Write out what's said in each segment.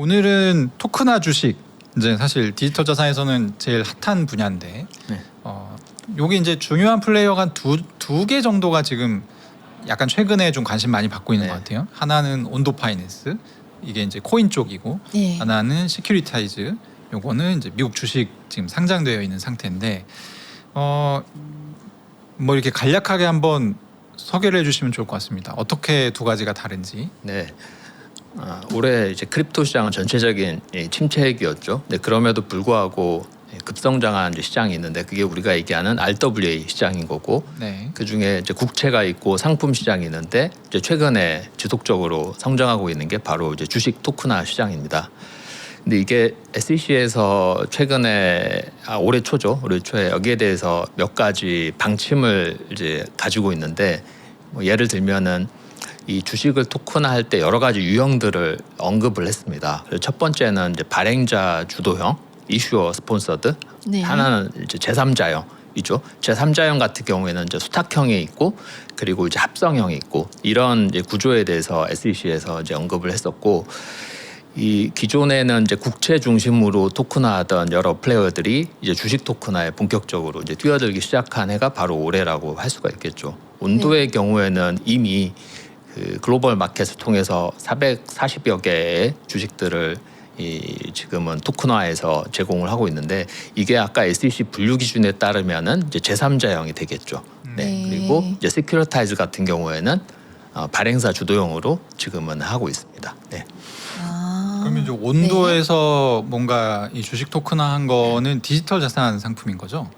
오늘은 토크나 주식, 이제 사실 디지털 자산에서는 제일 핫한 분야인데, 네. 요게 이제 중요한 플레이어가 두 개 정도가 지금 약간 최근에 좀 관심 많이 받고 있는 네. 것 같아요. 하나는 온도 파이낸스, 이게 이제 코인 쪽이고, 네. 하나는 시큐리타이즈, 요거는 이제 미국 주식 지금 상장되어 있는 상태인데, 뭐 이렇게 간략하게 한번 소개를 해주시면 좋을 것 같습니다. 어떻게 두 가지가 다른지. 네. 올해 이제 크립토 시장은 전체적인 침체기였죠. 네, 그럼에도 불구하고 급성장한 이제 시장이 있는데 그게 우리가 얘기하는 RWA 시장인 거고, 네. 그 중에 이제 국채가 있고 상품 시장이 있는데 이제 최근에 지속적으로 성장하고 있는 게 바로 이제 주식 토크나 시장입니다. 근데 이게 SEC에서 최근에 올해 초죠. 올해 초에 여기에 대해서 몇 가지 방침을 이제 가지고 있는데, 뭐 예를 들면은 이 주식을 토큰화할 때 여러 가지 유형들을 언급을 했습니다. 그래서 첫 번째는 이제 발행자 주도형, 이슈어 스폰서드. 네. 하나는 이제 제3자형이죠. 제3자형 같은 경우에는 이제 수탁형이 있고, 그리고 이제 합성형이 있고, 이런 이제 구조에 대해서 SEC에서 이제 언급을 했었고, 이 기존에는 이제 국채 중심으로 토큰화하던 여러 플레이어들이 이제 주식 토큰화에 본격적으로 이제 뛰어들기 시작한 해가 바로 올해라고 할 수가 있겠죠. 온도의 경우에는 이미 그 글로벌 마켓을 통해서 440여 개의 주식들을 지금은 토큰화해서 제공을 하고 있는데, 이게 아까 SEC 분류 기준에 따르면은 이제 제3자형이 되겠죠. 네. 그리고 이제 시큐리타이즈 같은 경우에는 발행사 주도형으로 지금은 하고 있습니다. 네. 그러면 이제 온도에서 뭔가 이 주식 토큰화한 거는 디지털 자산 상품인 거죠?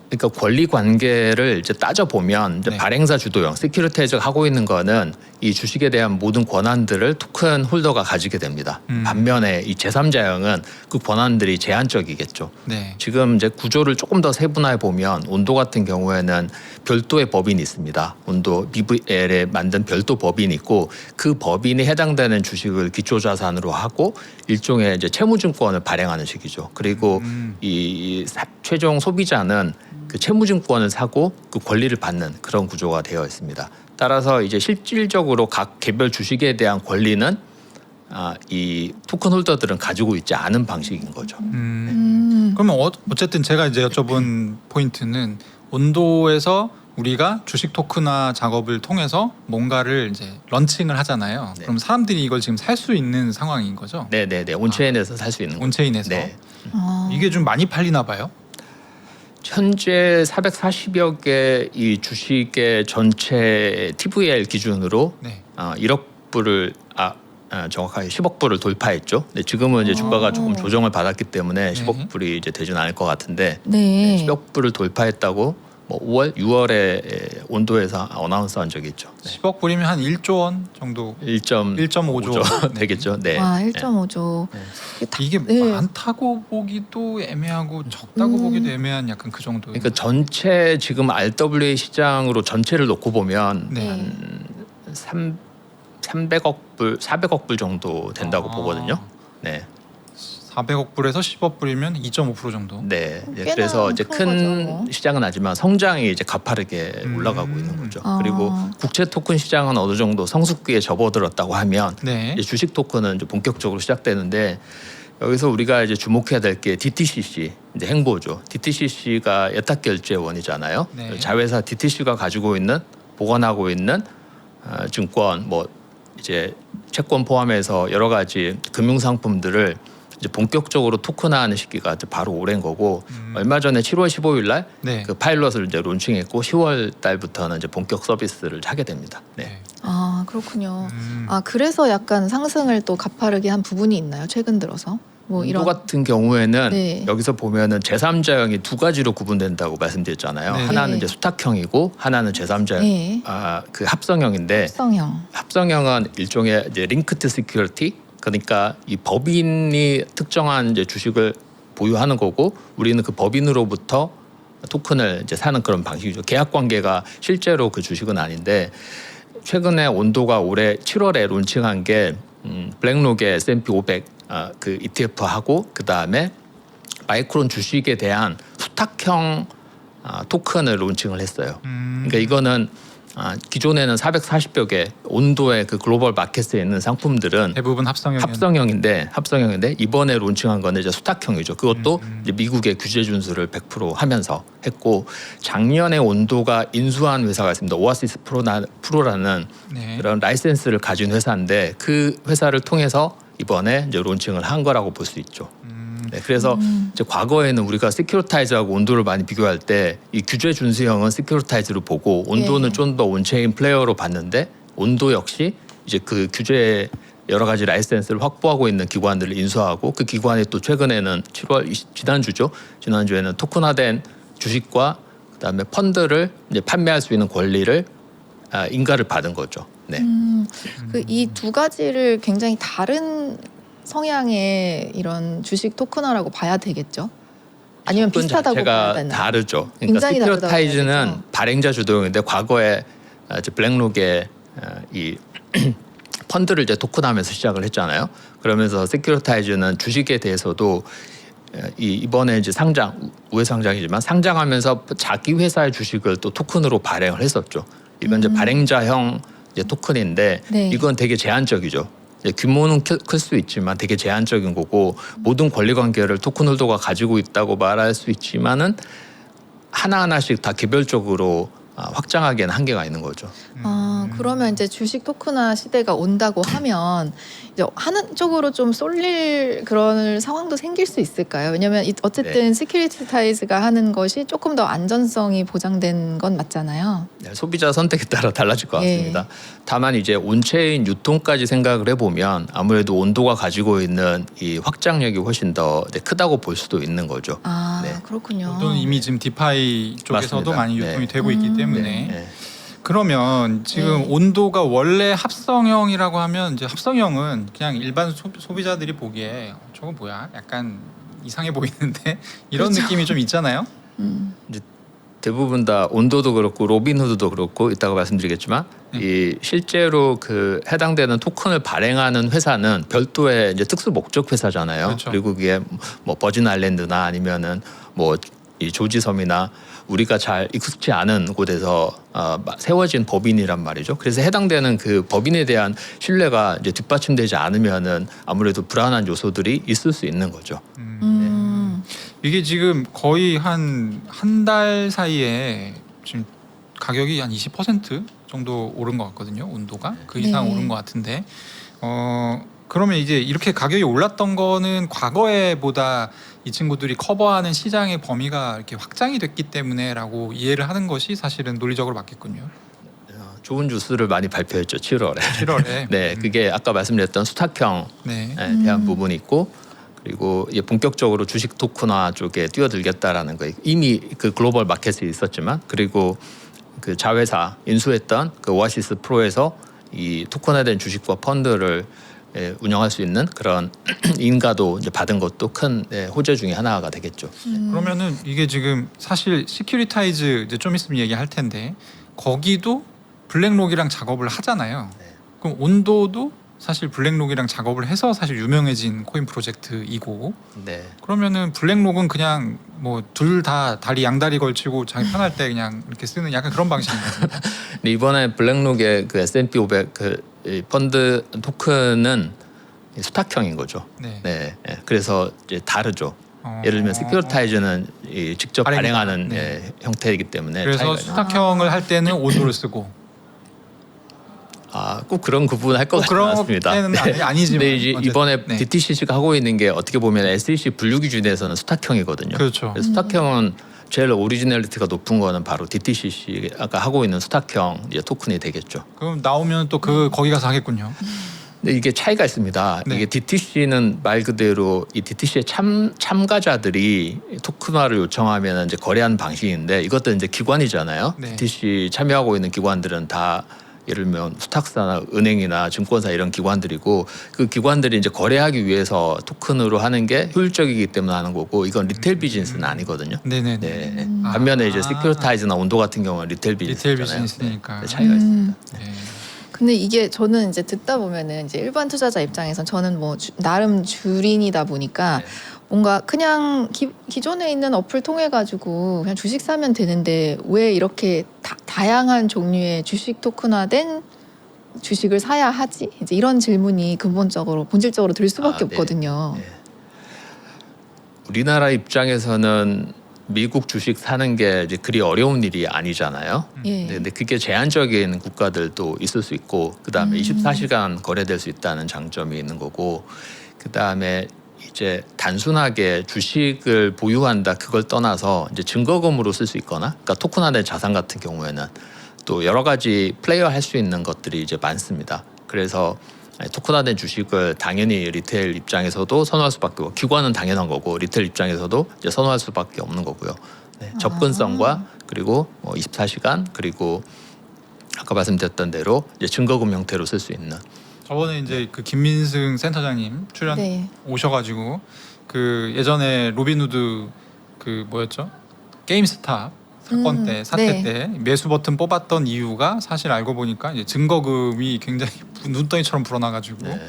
그러니까 권리 관계를 이제 따져 보면 이제 네. 발행사 주도형 시큐리타이즈가 하고 있는 거는 이 주식에 대한 모든 권한들을 토큰 홀더가 가지게 됩니다. 반면에 이 제3자형은 그 권한들이 제한적이겠죠. 네. 지금 이제 구조를 조금 더 세분화해 보면 온도 같은 경우에는 별도의 법인이 있습니다. 온도 BVL에 만든 별도 법인이 있고, 그 법인이 해당되는 주식을 기초자산으로 하고 일종의 이제 채무증권을 발행하는 식이죠. 그리고 이 최종 소비자는 그 채무증권을 사고 그 권리를 받는 그런 구조가 되어 있습니다. 따라서 이제 실질적으로 각 개별 주식에 대한 권리는 이 토큰 홀더들은 가지고 있지 않은 방식인 거죠. 그러면 어쨌든 제가 이제 여쭤본 포인트는 온도에서 우리가 주식 토큰화 작업을 통해서 뭔가를 이제 런칭을 하잖아요. 네. 그럼 사람들이 이걸 지금 살 수 있는 상황인 거죠? 네네네. 온체인에서 살 수 있는 거죠. 온체인에서. 네. 이게 좀 많이 팔리나 봐요. 현재 440여 개 이 주식의 전체 TVL 기준으로 네. 1억 불을 정확하게 10억 불을 돌파했죠. 근데 지금은 이제 주가가 조금 조정을 받았기 때문에 10억 불이 이제 되진 않을 것 같은데, 네. 10억 불을 돌파했다고 뭐 5월, 6월에 온도에서 어나운스한 적이 있죠. 네. 10억 불이면 한 1조 원 정도. 1.5조 되겠죠. 네. 와, 1.5조. 이게 네. 많다고 보기도 애매하고 적다고 보기도 애매한 약간 그 정도. 그러니까 전체 지금 RWA 시장으로 전체를 놓고 보면 네. 한 300억 불, 400억 불 정도 된다고 보거든요. 네. 400억 불에서 10억 불이면 2.5% 정도. 네. 꽤나 그래서 이제 큰 큰 거죠. 시장은 아니지만 성장이 이제 가파르게 올라가고 있는 거죠. 아. 그리고 국채 토큰 시장은 어느 정도 성숙기에 접어들었다고 하면 네. 이제 주식 토큰은 이제 본격적으로 시작되는데, 여기서 우리가 이제 주목해야 될 게 DTCC, 이제 행보죠. DTCC가 예탁결제원이잖아요. 네. 자회사 DTC가 가지고 있는 보관하고 있는 증권, 뭐 이제 채권 포함해서 여러 가지 금융 상품들을 이제 본격적으로 토큰화하는 시기가 이제 바로 올해인 거고, 얼마 전에 7월 15일 날 네. 그 파일럿을 이제 론칭했고 10월 달부터는 이제 본격 서비스를 하게 됩니다. 네. 네. 아, 그렇군요. 그래서 약간 상승을 또 가파르게 한 부분이 있나요? 최근 들어서? 뭐 온도 이런 같은 경우에는 네. 여기서 보면은 제3자형이 두 가지로 구분된다고 말씀드렸잖아요. 네. 하나는 네. 이제 수탁형이고 하나는 제3자형, 네. 그 합성형인데, 합성형. 합성형은 일종의 이제 링크드 시큐리티, 그러니까 이 법인이 특정한 이제 주식을 보유하는 거고 우리는 그 법인으로부터 토큰을 이제 사는 그런 방식이죠. 계약 관계가 실제로 그 주식은 아닌데, 최근에 온도가 올해 7월에 론칭한 게 블랙록의 S&P 500 그 ETF하고 그 다음에 마이크론 주식에 대한 수탁형 토큰을 론칭을 했어요. 그러니까 이거는 기존에는 440여 개 온도의 그 글로벌 마켓에 있는 상품들은 대부분 합성형인데 이번에 론칭한 거는 이제 수탁형이죠. 그것도 이제 미국의 규제 준수를 100% 하면서 했고, 작년에 온도가 인수한 회사가 있습니다. 오아시스 프로라는 네. 그런 라이센스를 가진 회사인데 그 회사를 통해서 이번에 이제 론칭을 한 거라고 볼 수 있죠. 네, 그래서 이제 과거에는 우리가 시큐리타이즈하고 온도를 많이 비교할 때 이 규제 준수형은 시큐리타이즈로 보고 온도는 예. 좀 더 온체인 플레이어로 봤는데, 온도 역시 이제 그 규제 여러 가지 라이센스를 확보하고 있는 기관들을 인수하고, 그 기관이 또 최근에는 7월 지난주에는 토큰화된 주식과 그다음에 펀드를 이제 판매할 수 있는 권리를 인가를 받은 거죠. 네. 그 이 두 가지를 굉장히 다른 성향의 이런 주식 토큰화라고 봐야 되겠죠? 아니면 비슷하다고 봐야 자체가 되나요? 다르죠. 그러니까 굉장히 다르다고 시큐리타이즈는 봐야겠죠. 발행자 주도형인데, 과거에 이제 블랙록에 이 펀드를 이제 토큰하면서 시작을 했잖아요. 그러면서 시큐리타이즈는 주식에 대해서도 이번에 이제 우회 상장이지만 상장하면서 자기 회사의 주식을 또 토큰으로 발행을 했었죠. 이건 이제 발행자형 이제 토큰인데, 네. 이건 되게 제한적이죠. 규모는 클 수 있지만 되게 제한적인 거고, 모든 권리 관계를 토큰 홀더가 가지고 있다고 말할 수 있지만은 하나하나씩 다 개별적으로 확장하기에는 한계가 있는 거죠. 그러면 이제 주식 토큰화 시대가 온다고 하면 이제 하는 쪽으로 좀 쏠릴 그런 상황도 생길 수 있을까요? 왜냐하면 어쨌든 시큐리티타이즈가 하는 것이 조금 더 안전성이 보장된 건 맞잖아요. 네, 소비자 선택에 따라 달라질 것 예. 같습니다. 다만 이제 온체인 유통까지 생각을 해보면 아무래도 온도가 가지고 있는 이 확장력이 훨씬 더 크다고 볼 수도 있는 거죠. 네. 그렇군요. 또는 이미 지금 디파이 쪽에서도 맞습니다. 많이 유통이 되고 있기 때문에 네. 그러면 지금 네. 온도가 원래 합성형이라고 하면 이제 합성형은 그냥 일반 소비자들이 보기에 저거 뭐야? 약간 이상해 보이는데 이런 그렇죠. 느낌이 좀 있잖아요. 대부분 다 온도도 그렇고 로빈후드도 그렇고 있다고 말씀드리겠지만, 이 실제로 그 해당되는 토큰을 발행하는 회사는 별도의 이제 특수 목적 회사잖아요. 그렇죠. 그리고 그게 뭐 버진 아일랜드나 아니면은 뭐 이 조지섬이나 우리가 잘 익숙치 않은 곳에서 세워진 법인이란 말이죠. 그래서 해당되는 그 법인에 대한 신뢰가 이제 뒷받침되지 않으면은 아무래도 불안한 요소들이 있을 수 있는 거죠. 이게 지금 거의 한 달 사이에 지금 가격이 한 20% 정도 오른 것 같거든요. 온도가 그 이상 네. 오른 것 같은데 그러면 이제 이렇게 가격이 올랐던 거는 과거에보다 이 친구들이 커버하는 시장의 범위가 이렇게 확장이 됐기 때문에라고 이해를 하는 것이 사실은 논리적으로 맞겠군요. 좋은 뉴스를 많이 발표했죠. 7월에. 7월에 네, 그게 아까 말씀드렸던 수탁형 네. 대한 부분이 있고, 그리고 이제 본격적으로 주식 토큰화 쪽에 뛰어들겠다라는 거, 이미 그 글로벌 마켓에 있었지만, 그리고 그 자회사 인수했던 그 오아시스 프로에서 이 토큰화된 주식과 펀드를 운영할 수 있는 그런 인가도 이제 받은 것도 큰 호재 중에 하나가 되겠죠. 그러면은 이게 지금 사실 시큐리타이즈 이제 좀 있으면 얘기할 텐데 거기도 블랙록이랑 작업을 하잖아요. 그럼 온도도 사실 블랙록이랑 작업을 해서 사실 유명해진 코인 프로젝트이고, 네. 그러면은 블랙록은 그냥 뭐 둘 다 다리 양다리 걸치고 자기 편할 때 그냥 이렇게 쓰는 약간 그런 방식인가요? 근데 이번에 블랙록의 그 S&P 500 이 펀드 토큰은 수탁형인 거죠. 네. 네. 그래서 이제 다르죠. 예를 들면 시큐리타이즈는 이 직접 발행자. 발행하는 네. 형태이기 때문에 그래서 차이가 있는 수탁형을 할 때는 온도를 쓰고 꼭 그런 구분을 할 것 같지는 않습니다. 그렇게는 아니지만 근데 이제 어쨌든. 이번에 네. DTC가 하고 있는 게 어떻게 보면 SEC 분류 기준에서는 수탁형이거든요. 그렇죠. 그래서 수탁형은 제일 오리지널리티가 높은 거는 바로 DTC가 하고 있는 수탁형 이제 토큰이 되겠죠. 그럼 나오면 또 거기 가서 하겠군요. 근데 이게 차이가 있습니다. 네. 이게 DTC는 말 그대로 이 DTC의 참가자들이 토큰화를 요청하면 이제 거래하는 방식인데, 이것도 이제 기관이잖아요. 네. DTC 참여하고 있는 기관들은 다 예를 들면 수탁사나 은행이나 증권사 이런 기관들이고, 그 기관들이 이제 거래하기 위해서 토큰으로 하는 게 효율적이기 때문에 하는 거고, 이건 리테일 비즈니스는 아니거든요. 네네네. 네. 반면에 이제 시큐리타이즈나 온도 같은 경우는 리테일 비즈니스잖아요. 비즈니스니까. 네, 차이가 있습니다. 네. 근데 이게 저는 이제 듣다 보면은 이제 일반 투자자 입장에선 저는 뭐 나름 주린이다 보니까 뭔가 그냥 기존에 있는 어플 통해 가지고 그냥 주식 사면 되는데 왜 이렇게 다양한 종류의 주식 토큰화된 주식을 사야 하지? 이제 이런 질문이 근본적으로 본질적으로 들 수밖에 네. 없거든요. 네. 우리나라 입장에서는 미국 주식 사는 게 이제 그리 어려운 일이 아니잖아요. 예. 근데 그게 제한적인 국가들도 있을 수 있고, 그 다음에 24시간 거래될 수 있다는 장점이 있는 거고, 그 다음에 이제 단순하게 주식을 보유한다 그걸 떠나서 이제 증거금으로 쓸 수 있거나, 그러니까 토큰화된 자산 같은 경우에는 또 여러 가지 플레이어 할 수 있는 것들이 이제 많습니다. 그래서 토큰화된 주식을 당연히 리테일 입장에서도 선호할 수밖에 없고, 기관은 당연한 거고 리테일 입장에서도 이제 선호할 수밖에 없는 거고요. 네, 접근성과 그리고 24시간 그리고 아까 말씀드렸던 대로 이제 증거금 형태로 쓸 수 있는. 저번에 이제 그 김민승 센터장님 출연 네. 오셔가지고 그 예전에 로빈후드 그 뭐였죠? 게임스탑 사건 때 네. 사태 때 매수 버튼 뽑았던 이유가 사실 알고 보니까 이제 증거금이 굉장히 눈덩이처럼 불어나가지고. 네.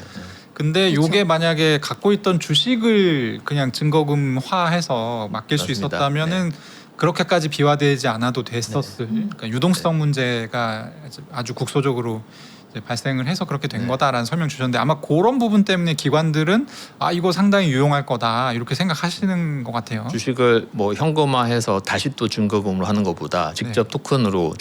근데 그쵸. 요게 만약에 갖고 있던 주식을 그냥 증거금화해서 맡길 수 맞습니다. 있었다면은 그렇게까지 비화되지 않아도 됐었을. 그러니까 유동성 문제가 아주 국소적으로 이제 발생을 해서 그렇게 된 네. 거다라는 설명 주셨는데 아마 그런 부분 때문에 기관들은 아 이거 상당히 유용할 거다 이렇게 생각하시는 것 같아요. 주식을 뭐 현금화해서 다시 또 증거금으로 하는 것보다 직접 토큰으로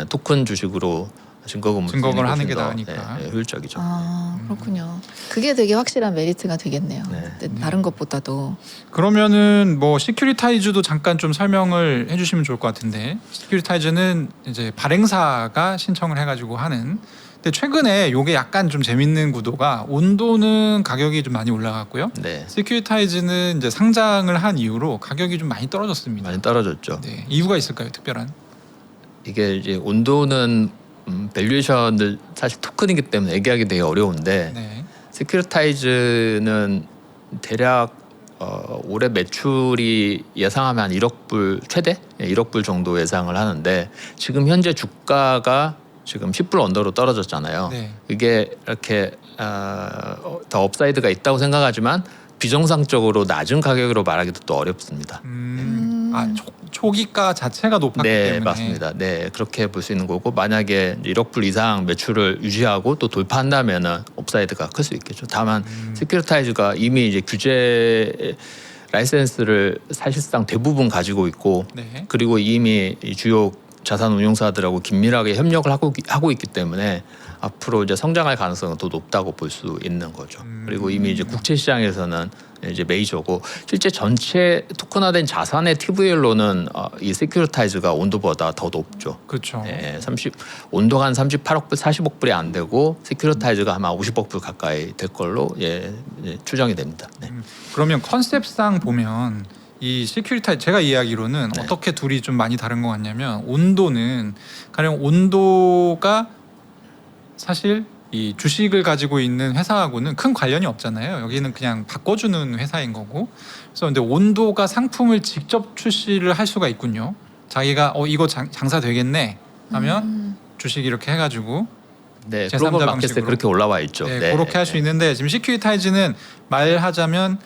토큰 주식으로 증거금을 하는 게 나으니까. 효율적이죠. 아, 그렇군요. 그게 되게 확실한 메리트가 되겠네요. 네. 다른 것보다도. 그러면은 뭐 시큐리타이즈도 잠깐 좀 설명을 해주시면 좋을 것 같은데 시큐리타이즈는 이제 발행사가 신청을 해가지고 하는. 근데 최근에 요게 약간 좀 재밌는 구도가 온도는 가격이 좀 많이 올라갔고요. 네, 시큐리타이즈는 이제 상장을 한 이후로 가격이 좀 많이 떨어졌습니다. 많이 떨어졌죠. 네, 이유가 있을까요, 특별한? 이게 이제 온도는 밸류에이션을 사실 토큰이기 때문에 얘기하기 되게 어려운데 네. 시큐리타이즈는 대략 올해 매출이 예상하면 한 1억 불 최대 1억 불 정도 예상을 하는데 지금 현재 주가가 지금 10불 언더로 떨어졌잖아요. 네. 이게 이렇게 더 업사이드가 있다고 생각하지만 비정상적으로 낮은 가격으로 말하기도 또 어렵습니다. 아 초기가 자체가 높았기 네, 때문에. 맞습니다. 네, 그렇게 볼 수 있는 거고 만약에 1억 불 이상 매출을 유지하고 또 돌파한다면은 업사이드가 클 수 있겠죠. 다만 시큐리타이즈가 이미 이제 규제 라이센스를 사실상 대부분 가지고 있고 네. 그리고 이미 이 주요 자산 운용사들하고 긴밀하게 협력을 하고 있기 때문에 앞으로 이제 성장할 가능성은 더 높다고 볼 수 있는 거죠. 그리고 이미 이제 국제 시장에서는 이제 메이저고 실제 전체 토큰화된 자산의 TVL로는 이 시큐리타이즈가 온도보다 더 높죠. 그렇죠. 네, 온도가 한 38억 불, 40억 불이 안 되고 시큐리타이즈가 아마 50억 불 가까이 될 걸로 추정이 됩니다. 네. 그러면 컨셉상 보면 이 시큐리타이즈 제가 이해하기로는 네. 어떻게 둘이 좀 많이 다른 것 같냐면 온도는 가령 온도가 사실 이 주식을 가지고 있는 회사하고는 큰 관련이 없잖아요. 여기는 그냥 바꿔주는 회사인 거고. 그래서 근데 온도가 상품을 직접 출시를 할 수가 있군요. 자기가 이거 장사 되겠네 하면 주식 이렇게 해가지고 네, 제3자 글로벌 마켓에 방식으로. 그렇게 올라와 있죠. 네, 그렇게 할 수 있는데 지금 시큐리타이즈는 말하자면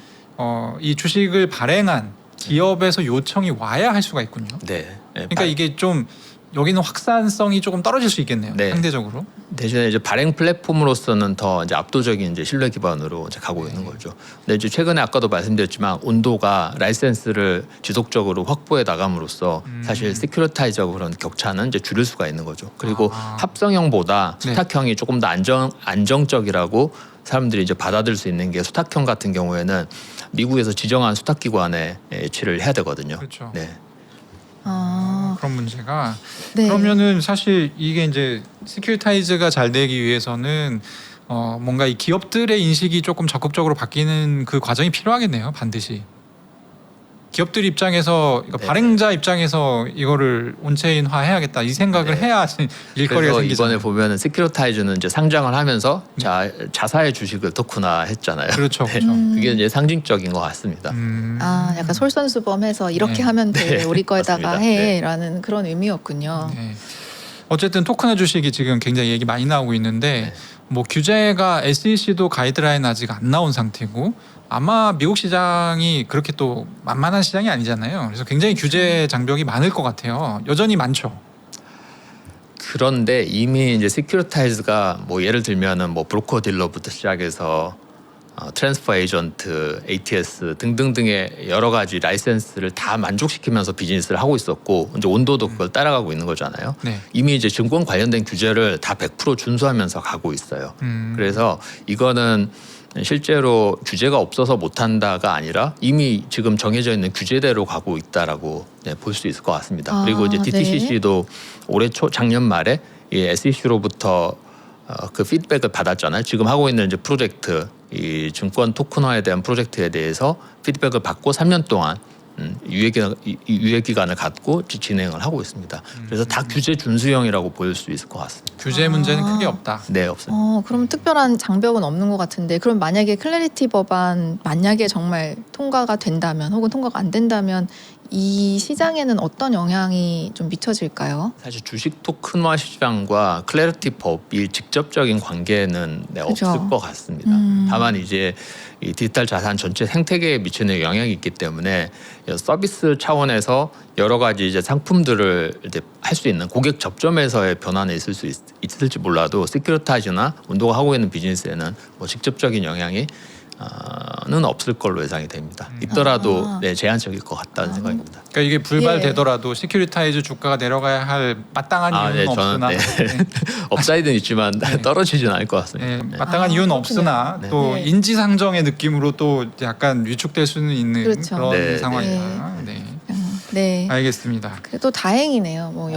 이 주식을 발행한 기업에서 요청이 와야 할 수가 있군요. 네. 그러니까 이게 좀 여기는 확산성이 조금 떨어질 수 있겠네요. 네. 상대적으로. 대신에 이제 발행 플랫폼으로서는 더 이제 압도적인 이제 신뢰 기반으로 이제 가고 있는 거죠. 근데 이제 최근에 아까도 말씀드렸지만 온도가 라이센스를 지속적으로 확보해 나감으로써 사실 시큐리타이즈하고 그런 격차는 이제 줄일 수가 있는 거죠. 그리고 합성형보다 네. 수탁형이 조금 더 안정적이라고 사람들이 이제 받아들일 수 있는 게 수탁형 같은 경우에는 미국에서 지정한 수탁기관에 예치를 해야 되거든요. 그렇죠. 네. 아, 그런 문제가 네. 그러면은 사실 이게 이제 시큐리타이즈가 잘 되기 위해서는 뭔가 이 기업들의 인식이 조금 적극적으로 바뀌는 그 과정이 필요하겠네요. 반드시. 기업들 입장에서 그러니까 네. 발행자 입장에서 이거를 온체인화 해야겠다 이 생각을 네. 해야 일거리가 그래서 생기잖아요. 이번에 보면은 시큐리타이즈는 이제 상장을 하면서 자사의 주식을 토큰화했잖아요. 그렇죠, 네. 그렇죠. 그게 이제 상징적인 것 같습니다. 아, 약간 솔선수범해서 이렇게 네. 하면 돼. 네, 우리 거에다가 맞습니다. 해라는 그런 의미였군요. 네. 어쨌든 토큰화 주식이 지금 굉장히 얘기 많이 나오고 있는데 네. 뭐 규제가 SEC도 가이드라인 아직 안 나온 상태고 아마 미국 시장이 그렇게 또 만만한 시장이 아니잖아요. 그래서 굉장히 규제 장벽이 많을 것 같아요. 여전히 많죠. 그런데 이미 이제 시큐리타이즈가 뭐 예를 들면은 뭐 브로커 딜러부터 시작해서 트랜스퍼 에이전트, ATS 등등등의 여러 가지 라이센스를 다 만족시키면서 비즈니스를 하고 있었고 이제 온도도 그걸 따라가고 있는 거잖아요. 네. 이미 이제 증권 관련된 규제를 다 100% 준수하면서 가고 있어요. 그래서 이거는 실제로 규제가 없어서 못한다가 아니라 이미 지금 정해져 있는 규제대로 가고 있다라고 볼 수 있을 것 같습니다. 아, 그리고 이제 네. DTCC도 올해 작년 말에 이 SEC로부터 그 피드백을 받았잖아요. 지금 하고 있는 이제 프로젝트, 이 증권 토큰화에 대한 프로젝트에 대해서 피드백을 받고 3년 동안 유예 기간을 갖고 진행을 하고 있습니다. 그래서 다 규제 준수형이라고 보일 수 있을 것 같습니다. 규제 문제는 크게 없다. 네, 없습니다. 그럼 특별한 장벽은 없는 것 같은데 그럼 만약에 클래리티 법안 만약에 정말 통과가 된다면 혹은 통과가 안 된다면 이 시장에는 어떤 영향이 좀 미쳐질까요? 사실 주식 토큰화 시장과 클래리티 법이 직접적인 관계는 그죠. 없을 것 같습니다. 다만 이제 이 디지털 자산 전체 생태계에 미치는 영향이 있기 때문에 서비스 차원에서 여러 가지 이제 상품들을 이제 할 수 있는 고객 접점에서의 변화는 있을 수 있을지 몰라도 시큐리타이즈나 온도가 하고 있는 비즈니스에는 뭐 직접적인 영향이 는 없을 걸로 예상이 됩니다. 있더라도 네, 제한적일 것 같다는 생각입니다. 그러니까 이게 불발되더라도 시큐리타이즈 주가가 내려가야 할 마땅한 이유는 네, 없으나 저는 네. 업사이드는 있지만 떨어지지는 않을 것 같습니다. 네, 네. 마땅한 이유는 없으나 네. 또 네. 인지상정의 느낌으로 또 약간 위축될 수는 있는 그렇죠. 그런 네. 상황이다. 네. 네. 알겠습니다. 그래도 다행이네요. 뭐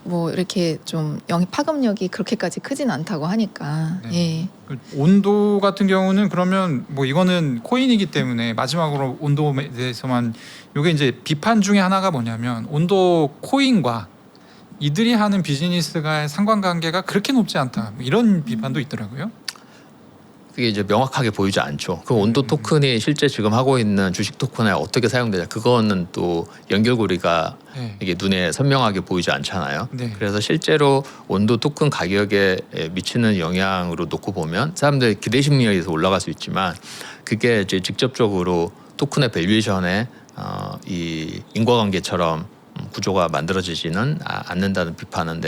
뭐 이렇게 좀 파급력이 그렇게까지 크진 않다고 하니까. 네. 예. 그 온도 같은 경우는 그러면 뭐 이거는 코인이기 때문에 마지막으로 온도에 대해서만 이게 이제 비판 중에 하나가 뭐냐면 온도 코인과 이들이 하는 비즈니스가 상관관계가 그렇게 높지 않다. 뭐 이런 비판도 있더라고요. 그게 이제 명확하게 보이지 않죠. 그 온도 토큰이 실제 지금 하고 있는 주식 토큰에 어떻게 사용되냐 그거는 또 연결고리가 네. 이게 눈에 선명하게 보이지 않잖아요. 네. 그래서 실제로 온도 토큰 가격에 미치는 영향으로 놓고 보면 사람들 기대 심리에 의해서 올라갈 수 있지만 그게 이제 직접적으로 토큰의 밸류에이션에 이 인과관계처럼 구조가 만들어지지는 않는다는 비판은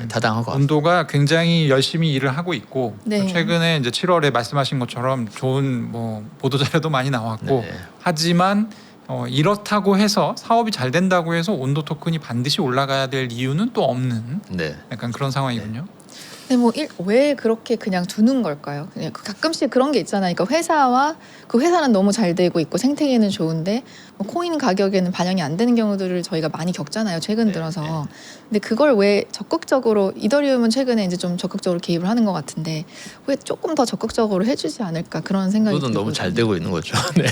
타당한 것 같습니다. 온도가 굉장히 열심히 일을 하고 있고 네. 최근에 이제 7월에 말씀하신 것처럼 좋은 뭐 보도 자료도 많이 나왔고 네. 하지만 이렇다고 해서 사업이 잘 된다고 해서 온도 토큰이 반드시 올라가야 될 이유는 또 없는 네. 약간 그런 상황이군요. 근데 뭐 왜 그렇게 그냥 두는 걸까요? 그냥 가끔씩 그런 게 있잖아요. 그러니까 회사와 그 회사는 너무 잘 되고 있고 생태계는 좋은데 뭐 코인 가격에는 반영이 안 되는 경우들을 저희가 많이 겪잖아요. 최근 들어서. 근데 그걸 왜 적극적으로 이더리움은 최근에 이제 좀 적극적으로 개입을 하는 것 같은데 왜 조금 더 적극적으로 해주지 않을까 그런 생각이 그것은 너무 잘 들거든요. 되고 있는 거죠. 네.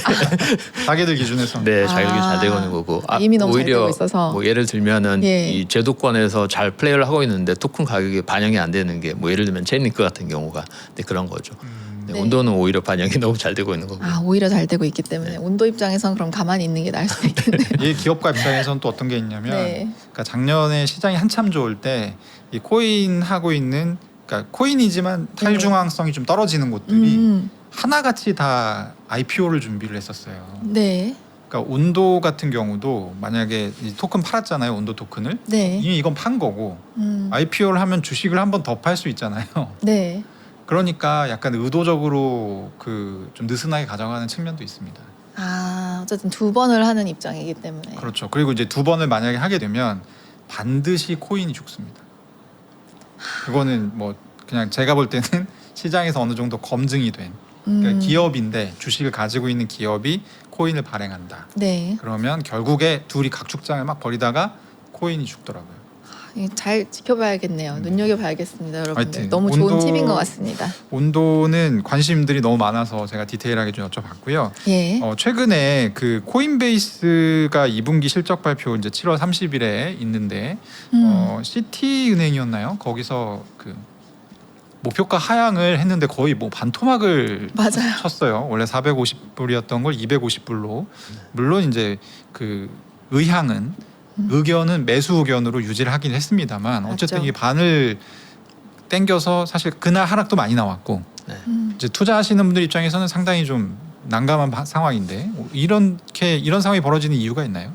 자기들 기준에서. 네, 자격이 아, 잘 되고 있는 거고 이미 너무 잘 오히려 되고 있어서. 뭐 예를 들면은 예. 이 제도권에서 잘 플레이를 하고 있는데 토큰 가격이 반영이 안 되는 게 뭐 예를 들면 체인링크 같은 경우가 그런 거죠. 네, 네. 온도는 오히려 반영이 너무 잘 되고 있는 거고. 오히려 잘 되고 있기 때문에 네. 온도 입장에선 그럼 가만히 있는 게 나을 수도 있겠네요. 이 기업가 입장에서는 또 어떤 게 있냐면 네. 그러니까 작년에 시장이 한참 좋을 때 이 코인 하고 있는 그러니까 코인이지만 탈중앙성이 좀 떨어지는 곳들이 하나같이 다 IPO를 준비를 했었어요. 네. 그러니까 온도 같은 경우도 만약에 이 토큰 팔았잖아요. 온도 토큰을. 네. 이미 이건 판 거고 IPO를 하면 주식을 한 번 더 팔 수 있잖아요. 네. 그러니까 약간 의도적으로 그 좀 느슨하게 가져가는 측면도 있습니다. 어쨌든 두 번을 하는 입장이기 때문에. 그렇죠. 그리고 이제 두 번을 만약에 하게 되면 반드시 코인이 죽습니다. 그거는 뭐 그냥 제가 볼 때는 시장에서 어느 정도 검증이 된 그러니까 기업인데 주식을 가지고 있는 기업이 코인을 발행한다. 네. 그러면 결국에 둘이 각축장을 막 벌이다가 코인이 죽더라고요. 잘 지켜봐야겠네요. 눈여겨봐야겠습니다, 여러분들. 하여튼 너무 좋은 온도- 팁인 것 같습니다. 온도는 관심들이 너무 많아서 제가 디테일하게 좀 여쭤봤고요. 예. 최근에 그 코인베이스가 2분기 실적 발표 이제 7월 30일에 있는데 시티은행이었나요? 거기서 그 목표가 하향을 했는데 거의 뭐 반토막을 맞아요. 쳤어요. 원래 450불이었던 걸 250불로. 물론 이제 그 의견은 매수 의견으로 유지를 하긴 했습니다만 어쨌든 맞죠. 이게 반을 땡겨서 사실 그날 하락도 많이 나왔고 이제 투자하시는 분들 입장에서는 상당히 좀 난감한 상황인데 이런 상황이 벌어지는 이유가 있나요?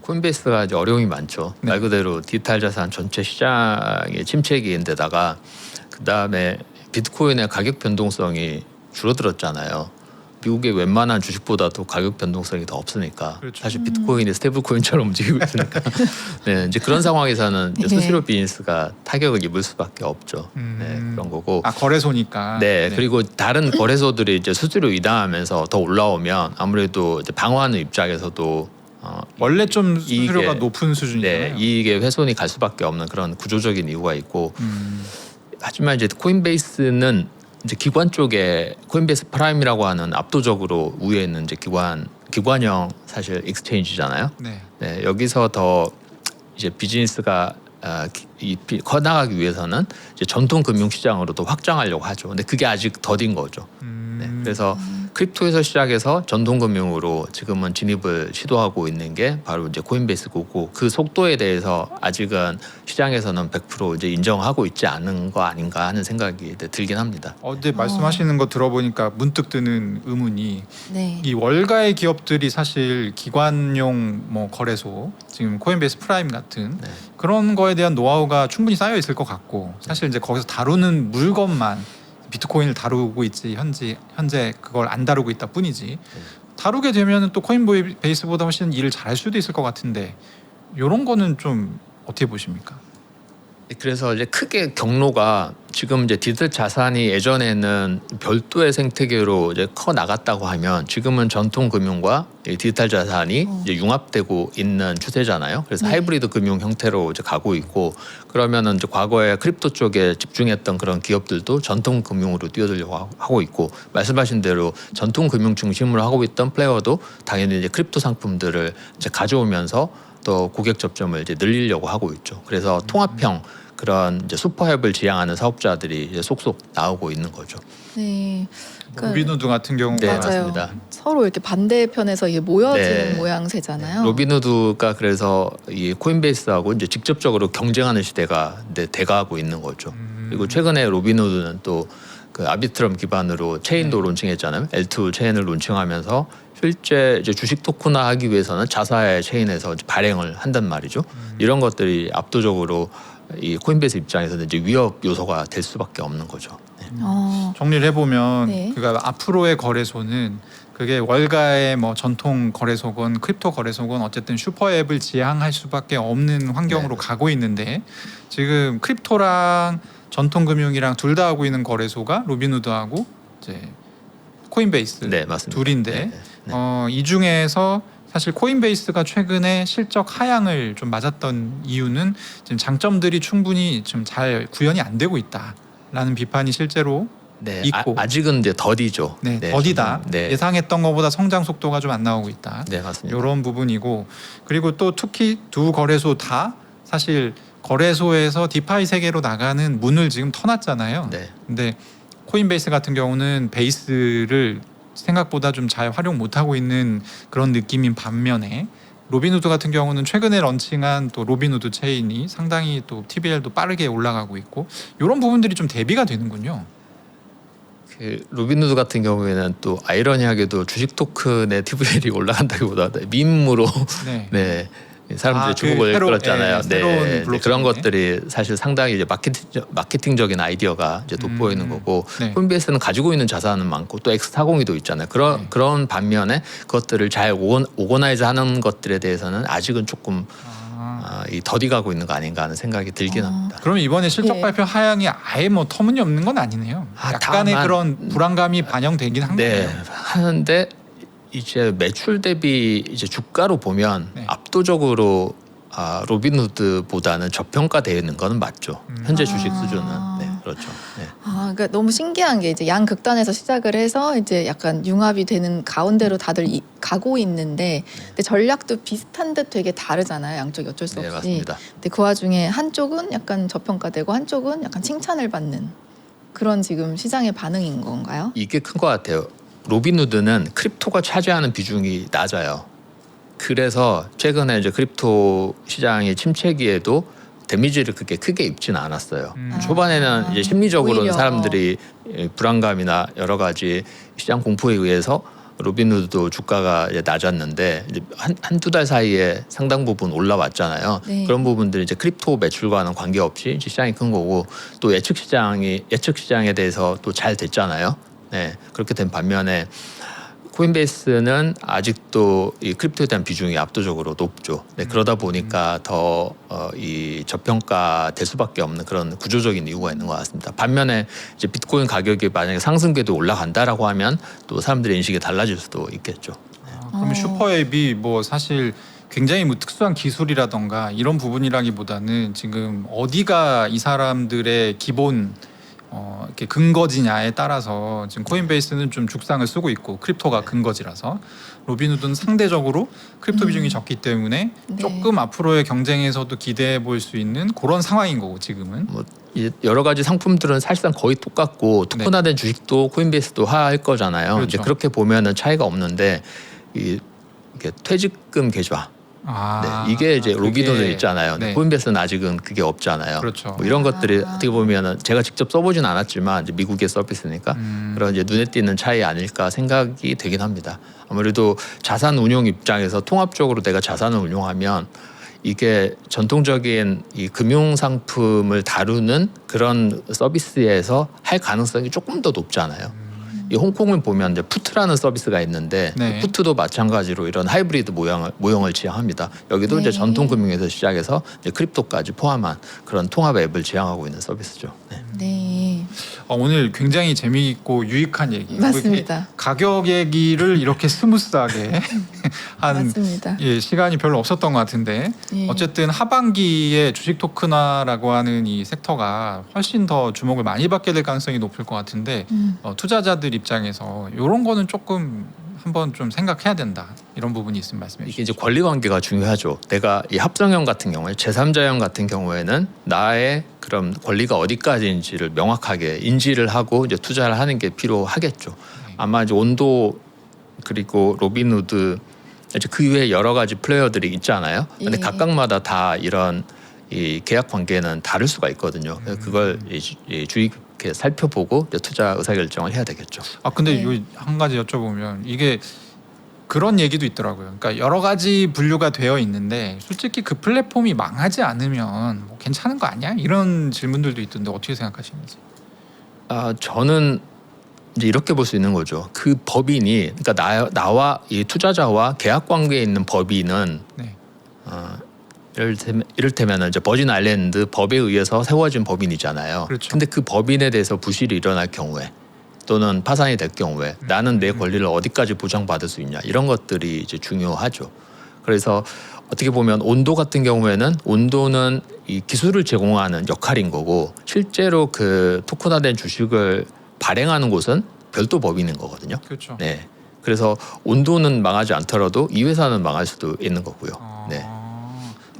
코인베이스가 이제 어려움이 많죠. 네. 말 그대로 디지털 자산 전체 시장의 침체기인데다가 그 다음에 비트코인의 가격 변동성이 줄어들었잖아요. 미국의 웬만한 주식보다도 가격 변동성이 더 없으니까 그렇죠. 사실 비트코인이 스테이블 코인처럼 움직이고 있으니까 네, 이제 그런 상황에서는 이제 네. 수수료 비즈니스가 타격을 입을 수밖에 없죠. 네, 그런 거고. 거래소니까. 네, 그리고 다른 거래소들이 이제 수수료 이당하면서 더 올라오면 아무래도 이제 방어하는 입장에서도 원래 좀 수수료가 이익에- 높은 수준이잖아요. 네, 이익의 훼손이 갈 수밖에 없는 그런 구조적인 이유가 있고 하지만 이제 코인베이스는 이제 기관 쪽에 코인베이스 프라임이라고 하는 압도적으로 우위에 있는 이제 기관형 사실 익스체인지잖아요. 네. 네, 여기서 더 이제 비즈니스가 커나가기 위해서는 이제 전통 금융 시장으로 더 확장하려고 하죠. 근데 그게 아직 더딘 거죠. 네, 그래서 크립토에서 시작해서 전통 금융으로 지금은 진입을 시도하고 있는 게 바로 이제 코인베이스고 그 속도에 대해서 아직은 시장에서는 100% 이제 인정하고 있지 않은 거 아닌가 하는 생각이 들긴 합니다. 어제 말씀하시는 거 들어보니까 문득 드는 의문이 네. 이 월가의 기업들이 사실 기관용 뭐 거래소 지금 코인베이스 프라임 같은 네. 그런 거에 대한 노하우가 충분히 쌓여 있을 것 같고 사실 이제 거기서 다루는 물건만 비트코인을 다루고 있지 현재 그걸 안 다루고 있다 뿐이지 다루게 되면 또 코인베이스보다 훨씬 일을 잘할 수도 있을 것 같은데 이런 거는 좀 어떻게 보십니까? 그래서 이제 크게 경로가 지금 이제 디지털 자산이 예전에는 별도의 생태계로 이제 커 나갔다고 하면 지금은 전통 금융과 이 디지털 자산이 이제 융합되고 있는 추세잖아요. 그래서 네. 하이브리드 금융 형태로 이제 가고 있고 그러면은 이제 과거에 크립토 쪽에 집중했던 그런 기업들도 전통 금융으로 뛰어들려고 하고 있고 말씀하신 대로 전통 금융 중심으로 하고 있던 플레이어도 당연히 이제 크립토 상품들을 이제 가져오면서 또 고객 접점을 이제 늘리려고 하고 있죠. 그래서 통합형 그런 이제 슈퍼앱을 지향하는 사업자들이 이제 속속 나오고 있는 거죠. 네. 그러니까 로비누드 같은 경우가 네, 맞아요. 맞습니다. 서로 이렇게 반대편에서 이게 모여지는 네. 모양새잖아요. 로비누드가 그래서 이 코인베이스하고 이제 직접적으로 경쟁하는 시대가 이제 돼가고 있는 거죠. 그리고 최근에 로비누드는 또 그 아비트럼 기반으로 체인도 론칭했잖아요. L2 체인을 론칭하면서 실제 이제 주식 토큰화하기 위해서는 자사의 체인에서 이제 발행을 한단 말이죠. 이런 것들이 압도적으로 이 코인베이스 입장에서는 이제 위협 요소가 될 수밖에 없는 거죠. 네. 정리를 해보면 네. 그러니까 앞으로의 거래소는 그게 월가의 뭐 전통 거래소건 크립토 거래소건 어쨌든 슈퍼앱을 지향할 수밖에 없는 환경으로 네. 가고 있는데 지금 크립토랑 전통 금융이랑 둘 다 하고 있는 거래소가 로비누드하고 이제 코인베이스 네, 맞습니다. 둘인데 네, 네. 이 중에서 사실 코인베이스가 최근에 실적 하향을 좀 맞았던 이유는 지금 장점들이 충분히 좀 잘 구현이 안 되고 있다라는 비판이 실제로 네, 있고. 아직은 이제 더디죠. 네, 더디다. 네, 예상했던 것보다 성장 속도가 좀 안 나오고 있다. 네 맞습니다. 이런 부분이고 그리고 또 특히 두 거래소 다 사실 거래소에서 디파이 세계로 나가는 문을 지금 터놨잖아요. 네. 근데 코인베이스 같은 경우는 베이스를 생각보다 좀 잘 활용 못하고 있는 그런 느낌인 반면에 로비누드 같은 경우는 최근에 런칭한 또 로비누드 체인이 상당히 또 TVL도 빠르게 올라가고 있고 이런 부분들이 좀 대비가 되는군요. 그 로빈후드 같은 경우에는 또 아이러니하게도 주식 토큰의 TVL이 올라간다기보다 밈으로 네. 네 사람들이 아, 주목을 새로- 끌었잖아요. 네, 새로운 네, 블록체인이네. 그런 것들이 사실 상당히 이제 마케팅적인 아이디어가 이제 돋보이는 거고 네. 코인베이스는 가지고 있는 자산은 많고 또 X402도 있잖아요. 네. 그런 반면에 그것들을 잘 오거나이즈하는 것들에 대해서는 아직은 조금 이 더디가고 있는 거 아닌가 하는 생각이 들긴 합니다. 그러면 이번에 실적 예. 발표 하향이 아예 뭐 터무니없는 건 아니네요. 아, 약간의 다만- 그런 불안감이 반영되긴 한 네, 거예요. 하는데 이제 매출 대비 이제 주가로 보면 네. 압도적으로 로빈후드보다는 저평가되어 있는 거는 맞죠. 현재 주식 아. 수준은 네, 그렇죠. 네. 그러니까 너무 신기한 게 이제 양극단에서 시작을 해서 이제 약간 융합이 되는 가운데로 다들 가고 있는데 근데 전략도 비슷한 듯 되게 다르잖아요. 양쪽이 어쩔 수 네, 없이. 맞습니다. 근데 그 와중에 한쪽은 약간 저평가되고 한쪽은 약간 칭찬을 받는 그런 지금 시장의 반응인 건가요? 이게 큰 것 같아요. 로빈후드는 크립토가 차지하는 비중이 낮아요. 그래서 최근에 이제 크립토 시장의 침체기에도 데미지를 그렇게 크게 입지는 않았어요. 음. 초반에는 이제 심리적으로는 오히려. 사람들이 불안감이나 여러 가지 시장 공포에 의해서 로빈후드도 주가가 이제 낮았는데 이제 한두 달 사이에 상당 부분 올라왔잖아요. 네. 그런 부분들이 이제 크립토 매출과는 관계없이 이제 시장이 큰 거고 또 예측 시장에 대해서 또 잘 됐잖아요. 네. 그렇게 된 반면에 코인베이스는 아직도 이 크립토에 대한 비중이 압도적으로 높죠. 네, 그러다 보니까 더 이 저평가 될 수밖에 없는 그런 구조적인 이유가 있는 것 같습니다. 반면에 이제 비트코인 가격이 만약에 상승궤도 올라간다라고 하면 또 사람들의 인식이 달라질 수도 있겠죠. 그러면 슈퍼앱이 뭐 사실 굉장히 뭐 특수한 기술이라던가 이런 부분이라기보다는 지금 어디가 이 사람들의 기본 이렇게 근거지냐에 따라서 지금 코인베이스는 좀 죽상을 쓰고 있고 크립토가 근거지라서 로빈후드는 상대적으로 크립토 비중이 적기 때문에 네. 조금 앞으로의 경쟁에서도 기대해 볼 수 있는 그런 상황인 거고 지금은. 뭐 이제 여러 가지 상품들은 사실상 거의 똑같고 토큰화된 주식도 코인베이스도 할 거잖아요. 그렇죠. 이제 그렇게 보면은 차이가 없는데 이게 퇴직금 계좌 네, 이게 이제 로빈후드 있잖아요. 네. 코인베이스는 아직은 그게 없잖아요. 그렇죠. 뭐 이런 것들이 어떻게 보면은 제가 직접 써보진 않았지만 이제 미국의 서비스니까 그런 이제 눈에 띄는 차이 아닐까 생각이 되긴 합니다. 아무래도 자산 운용 입장에서 통합적으로 내가 자산을 운용하면 이게 전통적인 이 금융 상품을 다루는 그런 서비스에서 할 가능성이 조금 더 높잖아요. 이 홍콩을 보면 이제 푸트라는 서비스가 있는데 네. 그 푸트도 마찬가지로 이런 하이브리드 모형을 지향합니다. 여기도 이제 네. 전통 금융에서 시작해서 이제 크립토까지 포함한 그런 통합 앱을 지향하고 있는 서비스죠. 네. 네. 오늘 굉장히 재미있고 유익한 얘기. 맞습니다. 가격 얘기를 이렇게 스무스하게 한 맞습니다. 시간이 별로 없었던 것 같은데 예. 어쨌든 하반기에 주식 토큰화라고 하는 이 섹터가 훨씬 더 주목을 많이 받게 될 가능성이 높을 것 같은데 투자자들 입장에서 이런 거는 조금 한번 좀 생각해야 된다 이런 부분이 있으면 말씀해 이게 주시죠. 이제 권리 관계가 중요하죠. 내가 이 합성형 같은 경우에 제3자형 같은 경우에는 나의 그런 권리가 어디까지인지를 명확하게 인지를 하고 이제 투자를 하는 게 필요하겠죠. 아마 이제 온도 그리고 로빈후드 이제 그 외에 여러 가지 플레이어들이 있잖아요. 근데 예. 각각마다 다 이런 이 계약 관계는 다를 수가 있거든요. 그래서 그걸 주의 깊게 살펴보고 이제 투자 의사결정을 해야 되겠죠. 근데 네. 요 한 가지 여쭤보면 이게 그런 얘기도 있더라고요. 그러니까 여러 가지 분류가 되어 있는데 솔직히 그 플랫폼이 망하지 않으면 뭐 괜찮은 거 아니야? 이런 질문들도 있던데 어떻게 생각하시는지. 저는 이제 이렇게 볼 수 있는 거죠. 그 법인이 그러니까 나와 이 투자자와 계약 관계에 있는 법인은 네. 이를테면 이제 버진 아일랜드 법에 의해서 세워진 법인이잖아요. 그렇죠. 근데 그 법인에 대해서 부실이 일어날 경우에 또는 파산이 될 경우에 나는 내 권리를 어디까지 보장받을 수 있냐 이런 것들이 이제 중요하죠. 그래서 어떻게 보면 온도 같은 경우에는 온도는 이 기술을 제공하는 역할인 거고 실제로 그 토큰화된 주식을 발행하는 곳은 별도 법인인 거거든요. 그렇죠. 네. 그래서 온도는 망하지 않더라도 이 회사는 망할 수도 있는 거고요. 네.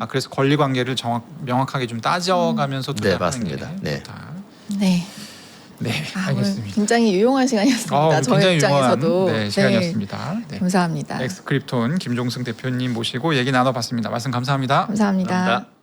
그래서 권리 관계를 명확하게 좀 따져가면서 네, 투자하는 맞습니다. 게 네. 좋다. 네. 네, 오늘 알겠습니다. 굉장히 유용한 시간이었습니다. 저희 입장에서도. 유용한 시간이었습니다. 네. 감사합니다. 엑스크립톤 김종승 대표님 모시고 얘기 나눠봤습니다. 말씀 감사합니다. 감사합니다. 감사합니다.